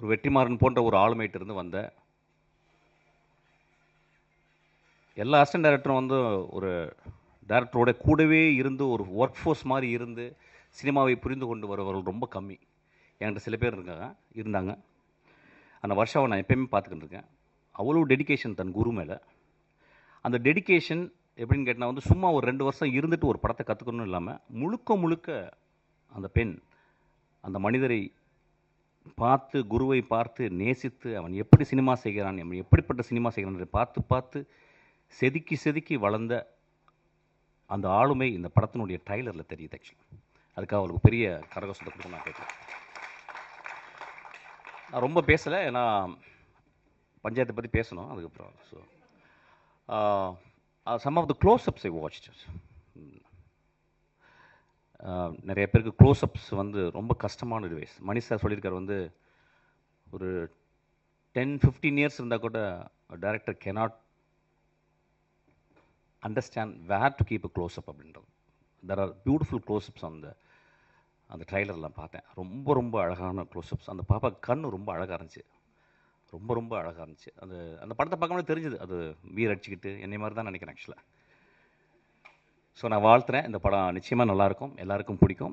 ஒரு வெற்றிமாறன் போன்ற ஒரு ஆளுமையிட்ட இருந்து வந்த எல்லா அசிஸ்டன்ட் டைரக்டரும் வந்து ஒரு டைரக்டரோட கூடவே இருந்து ஒரு ஒர்க் ஃபோர்ஸ் மாதிரி இருந்து சினிமாவை புரிந்து கொண்டு வருபவர்கள் ரொம்ப கம்மி. என்கிட்ட சில பேர் இருந்தாங்க. அந்த வருஷாவை நான் எப்பயுமே பார்த்துக்கிட்டு இருக்கேன். அவ்வளோ டெடிகேஷன் தன் குரு மேலே. அந்த டெடிகேஷன் எப்படின்னு கேட்டால் வந்து சும்மா ஒரு 2 வருஷம் இருந்துட்டு ஒரு படத்தை கற்றுக்கணும் இல்லாமல் முழுக்க முழுக்க அந்த பெண் அந்த மனிதரை பார்த்து, குருவை பார்த்து நேசித்து, அவன் எப்படி சினிமா செய்கிறான், அவன் எப்படிப்பட்ட சினிமா செய்கிறான் பார்த்து பார்த்து செதுக்கி செதுக்கி வளர்ந்த அந்த ஆளுமை இந்த படத்தினுடைய ட்ரைலரில் தெரியுது. ஆக்சுவலி அதுக்காக அவளுக்கு பெரிய கரகோஷத்தை கொடுக்க நான் கேட்குறேன். நான் ரொம்ப பேசலை, ஏன்னா பஞ்சாயத்தை பற்றி பேசணும் அதுக்கப்புறம். So some of the closeups I watched. நிறைய பேருக்கு க்ளோஸ்அப்ஸ் வந்து ரொம்ப கஷ்டமான டிவைஸ். மணி சார் சொல்லியிருக்கார் வந்து ஒரு 10-15 இயர்ஸ் இருந்தால் கூட director cannot understand where to keep a closeup அப்படின்றது. தெர் ஆர் பியூட்டிஃபுல் க்ளோஸ்அப்ஸ் அந்த ட்ரைலர்லாம் பார்த்தேன். ரொம்ப ரொம்ப அழகான க்ளோஸ்அப்ஸ். அந்த பாப்பா கண் ரொம்ப அழகாக இருந்துச்சு, ரொம்ப ரொம்ப அழகாக இருந்துச்சு. அந்த படத்தை பார்க்கும்போது தெரிஞ்சுது அது வீர் அடிச்சுக்கிட்டு என்னை மாதிரி தான் நினைக்கிறேன் ஆக்சுவலாக. ஸோ நான் வாழ்த்துறேன். இந்த படம் நிச்சயமாக நல்லாயிருக்கும், எல்லாருக்கும் பிடிக்கும்.